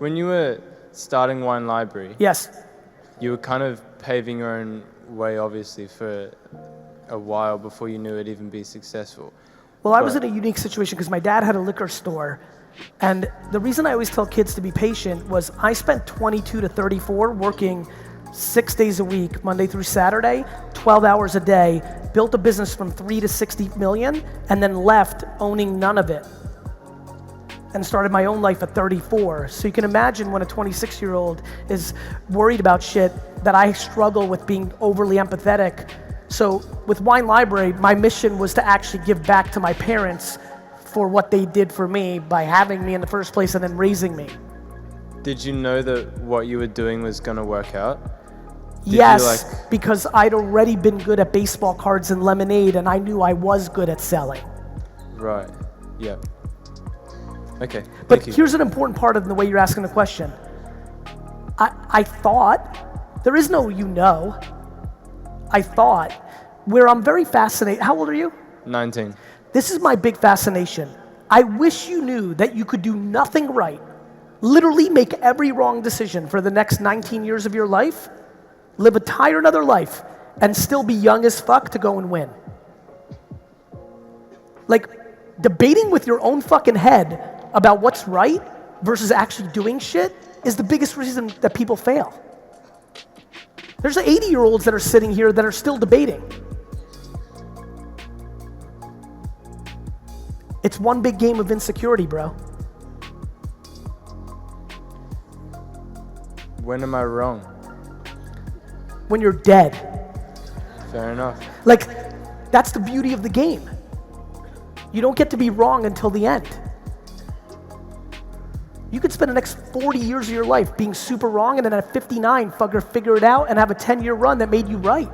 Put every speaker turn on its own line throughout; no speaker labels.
When you were starting Wine Library,
Yes.
you were kind of paving your own way, obviously, for a while before you knew it'd even be successful.
Well, I was in a unique situation because my dad had a liquor store, and the reason I always tell kids to be patient was I spent 22 to 34 working 6 days a week, Monday through Saturday, 12 hours a day, built a business from 3 to 60 million, and then left owning none of it, and started my own life at 34. So you can imagine when a 26-year-old is worried about shit that I struggle with being overly empathetic. So with Wine Library, my mission was to actually give back to my parents for what they did for me by having me in the first place and then raising me.
Did you know that what you were doing was gonna work out?
Yes, because I'd already been good at baseball cards and lemonade, and I knew I was good at selling.
Right, yeah. Okay,
But here's an important part of the way you're asking the question. I thought, there is no I thought, where I'm very fascinated, how old are you?
19.
This is my big fascination. I wish you knew that you could do nothing right, literally make every wrong decision for the next 19 years of your life, live a entire another life, and still be young as fuck to go and win. Like, debating with your own fucking head about what's right versus actually doing shit is the biggest reason that people fail. There's 80-year-olds that are sitting here that are still debating. It's one big game of insecurity, bro.
When am I wrong?
When you're dead.
Fair enough.
Like, that's the beauty of the game. You don't get to be wrong until the end. You could spend the next 40 years of your life being super wrong, and then at 59, figure it out and have a 10-year run that made you right.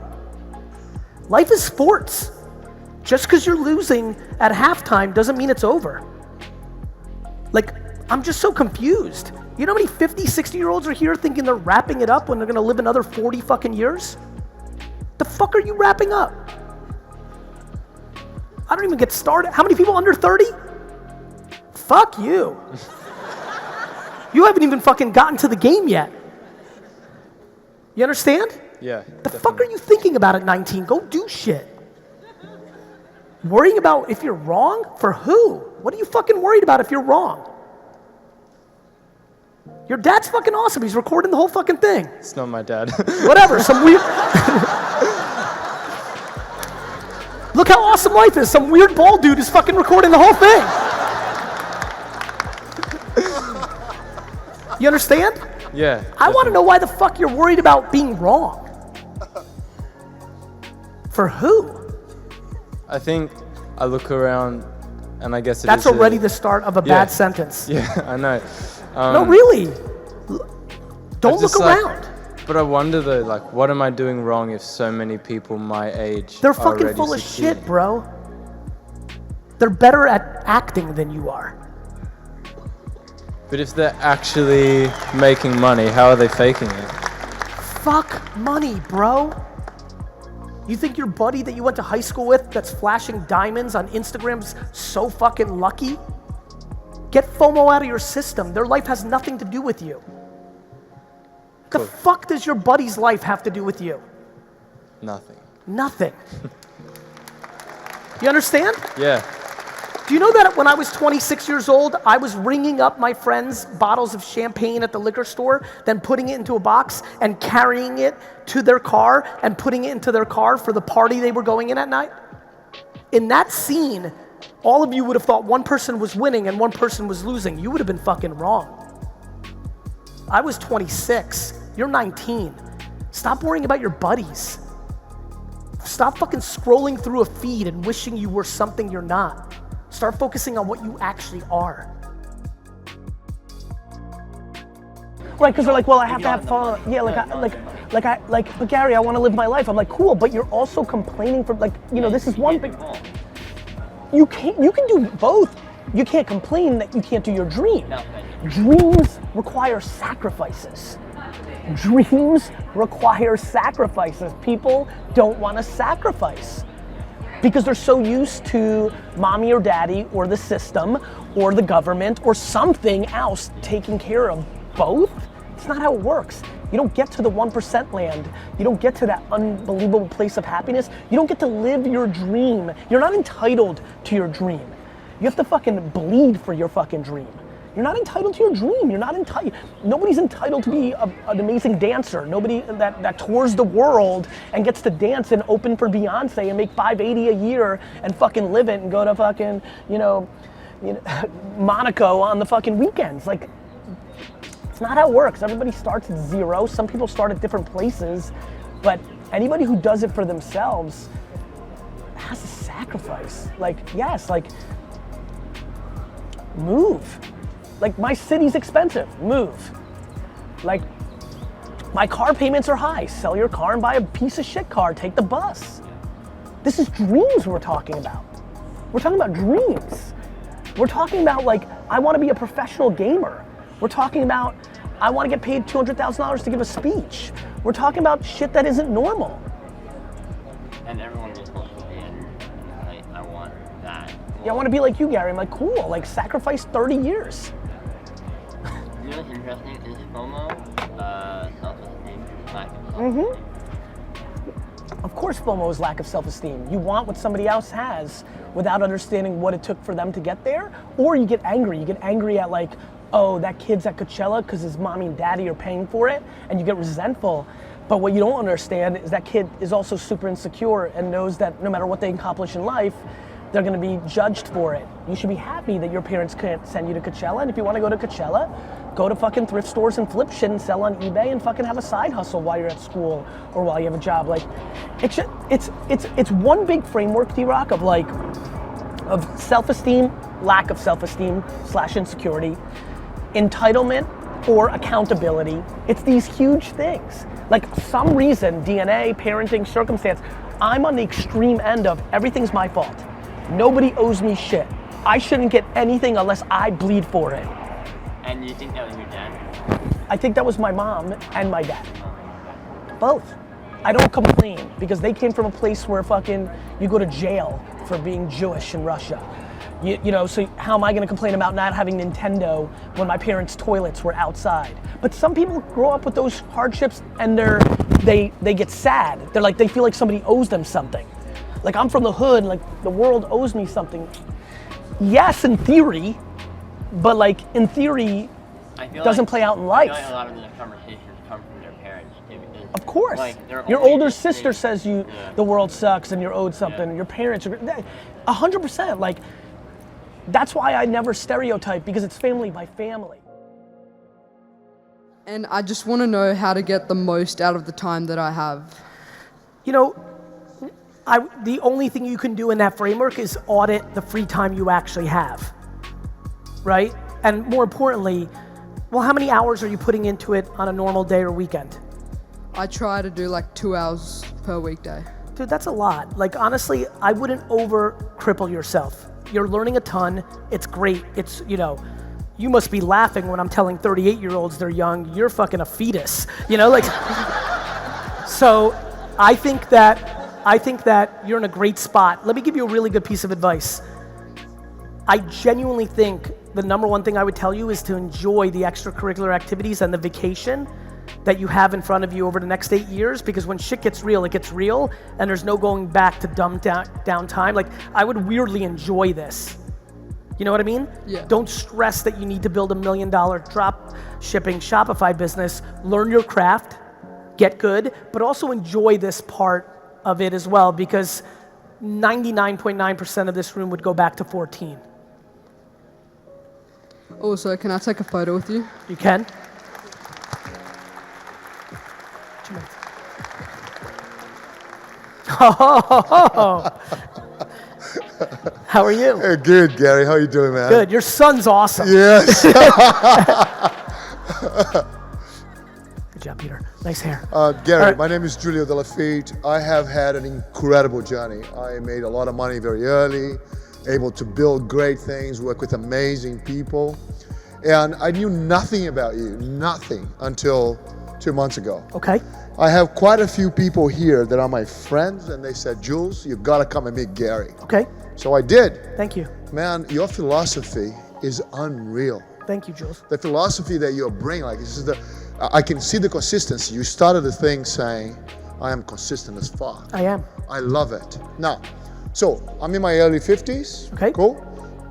Life is sports. Just because you're losing at halftime doesn't mean it's over. Like, I'm just so confused. You know how many 50, 60-year-olds are here thinking they're wrapping it up when they're gonna live another 40 fucking years? The fuck are you wrapping up? I don't even get started. How many people under 30? Fuck you. You haven't even fucking gotten to the game yet. You understand?
Yeah.
The fuck are you thinking about at 19? Go do shit. Worrying about if you're wrong? For who? What are you fucking worried about if you're wrong? Your dad's fucking awesome. He's recording the whole fucking thing.
It's not my dad.
Whatever, some weird... Look how awesome life is. Some weird bald dude is fucking recording the whole thing. You understand?
Yeah.
I want to know why the fuck you're worried about being wrong. For who?
I think I look around and I guess
That's already the start of a bad sentence.
Yeah, I know.
No, really. Don't look around.
But I wonder though, like, what am I doing wrong if so many people my age
They're
are
fucking
already
full of
succeeding?
shit, bro. They're better at acting than you are.
But if they're actually making money, how are they faking it?
Fuck money, bro. You think your buddy that you went to high school with that's flashing diamonds on Instagram's so fucking lucky? Get FOMO out of your system. Their life has nothing to do with you.
Cool.
The fuck does your buddy's life have to do with you?
Nothing.
Nothing. You understand?
Yeah.
Do you know that when I was 26 years old, I was ringing up my friends' bottles of champagne at the liquor store, then putting it into a box and carrying it to their car and putting it into their car for the party they were going in at night? In that scene, all of you would have thought one person was winning and one person was losing. You would have been fucking wrong. I was 26. You're 19. Stop worrying about your buddies. Stop fucking scrolling through a feed and wishing you were something you're not. Start focusing on what you actually are. Right, because they're like, well, I have to have fun. Yeah, but Gary, I want to live my life. I'm like, cool, but you're also complaining for, like, you know, this is one thing. You can do both. You can't complain that you can't do your dream. No. Dreams require sacrifices. Dreams require sacrifices. People don't want to sacrifice because they're so used to mommy or daddy or the system or the government or something else taking care of both? It's not how it works. You don't get to the 1% land. You don't get to that unbelievable place of happiness. You don't get to live your dream. You're not entitled to your dream. You have to fucking bleed for your fucking dream. You're not entitled to your dream. You're not entitled. Nobody's entitled to be an amazing dancer. Nobody that tours the world and gets to dance and open for Beyonce and make $580 a year and fucking live it and go to fucking, Monaco on the fucking weekends. Like, it's not how it works. Everybody starts at zero. Some people start at different places, but anybody who does it for themselves has to sacrifice. Like, yes, like, move. Like, my city's expensive, move. Like, my car payments are high, sell your car and buy a piece of shit car, take the bus. This is dreams we're talking about. We're talking about dreams. We're talking about, like, I wanna be a professional gamer. We're talking about, I wanna get paid $200,000 to give a speech. We're talking about shit that isn't normal.
And everyone just wants to be in, like, I want that.
Yeah, I wanna be like you, Gary. I'm like, cool, like, sacrifice 30 years.
You know what's interesting is FOMO, self-esteem, lack of self-esteem.
Of course FOMO is lack of self-esteem. You want what somebody else has without understanding what it took for them to get there, or you get angry. You get angry at, like, oh, that kid's at Coachella because his mommy and daddy are paying for it, and you get resentful. But what you don't understand is that kid is also super insecure and knows that no matter what they accomplish in life, they're gonna be judged for it. You should be happy that your parents can't send you to Coachella, and if you wanna go to Coachella, go to fucking thrift stores and flip shit and sell on eBay and fucking have a side hustle while you're at school or while you have a job. Like, it's one big framework, D-Rock, of like, of self-esteem, lack of self-esteem / insecurity, entitlement or accountability. It's these huge things. Like, some reason, DNA, parenting, circumstance, I'm on the extreme end of everything's my fault. Nobody owes me shit. I shouldn't get anything unless I bleed for it.
And you think that was your dad?
I think that was my mom and my dad. Both. I don't complain because they came from a place where fucking you go to jail for being Jewish in Russia. You know, so how am I gonna complain about not having Nintendo when my parents' toilets were outside? But some people grow up with those hardships and they get sad. They're like, they feel like somebody owes them something. Like, I'm from the hood, like the world owes me something. Yes, in theory, but like in theory, doesn't play out in life.
I feel like a lot of the conversations come from their parents too. Because,
of course.
like,
your older sister says the world sucks and you're owed something. Your parents are 100%. Like, that's why I never stereotype, because it's family by family.
And I just want to know how to get the most out of the time that I have.
You know, the only thing you can do in that framework is audit the free time you actually have, right? And more importantly, well, how many hours are you putting into it on a normal day or weekend?
I try to do like 2 hours per weekday.
Dude, that's a lot. Like, honestly, I wouldn't over cripple yourself. You're learning a ton, it's great. It's, you know, you must be laughing when I'm telling 38-year-olds they're young, you're fucking a fetus, you know, like. So I think that you're in a great spot. Let me give you a really good piece of advice. I genuinely think the number one thing I would tell you is to enjoy the extracurricular activities and the vacation that you have in front of you over the next 8 years, because when shit gets real, it gets real, and there's no going back to dumb down time. Like, I would weirdly enjoy this. You know what I mean?
Yeah.
Don't stress that you need to build $1 million drop shipping Shopify business. Learn your craft, get good, but also enjoy this part of it as well, because 99.9% of this room would go back to 14.
Also, can I take a photo with you?
You can? Oh, how are you?
Hey, good, Gary. How you doing, man?
Good. Your son's awesome.
Yes.
Good job, Peter. Nice hair.
Gary,
right.
my name is Julio De La Fitte. I have had an incredible journey. I made a lot of money very early, able to build great things, work with amazing people. And I knew nothing about you, nothing, until 2 months ago.
Okay.
I have quite a few people here that are my friends, and they said, Jules, you've got to come and meet Gary.
Okay.
So I did.
Thank you.
Man, your philosophy is unreal.
Thank you, Jules.
The philosophy that you're bringing, like this is I can see the consistency. You started the thing saying, I am consistent as fuck.
I am.
I love it. Now, so I'm in my early 50s.
Okay.
Cool.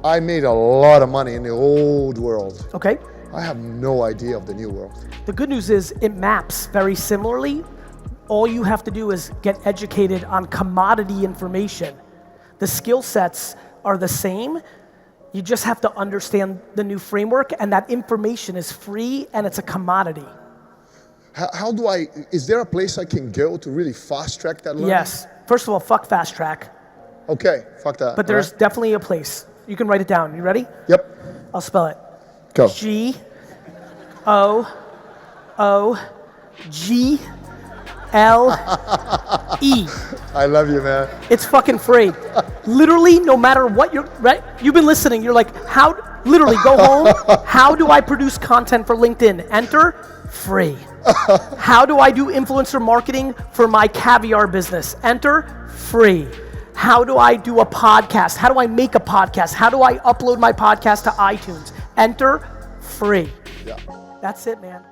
I made a lot of money in the old world.
Okay.
I have no idea of the new world.
The good news is it maps very similarly. All you have to do is get educated on commodity information. The skill sets are the same. You just have to understand the new framework, and that information is free and it's a commodity.
How do is there a place I can go to really fast track that learning?
Yes. First of all, fuck fast track.
Okay, fuck that.
But there's definitely a place. You can write it down. You ready?
Yep.
I'll spell it.
Go.
G-O-O-G-L-E.
I love you, man.
It's fucking free. Literally, no matter what right? You've been listening, you're like, literally go home, how do I produce content for LinkedIn? Enter, free. How do I do influencer marketing for my caviar business? Enter, free. How do I do a podcast? How do I make a podcast? How do I upload my podcast to iTunes? Enter, free.
Yeah.
That's it, man.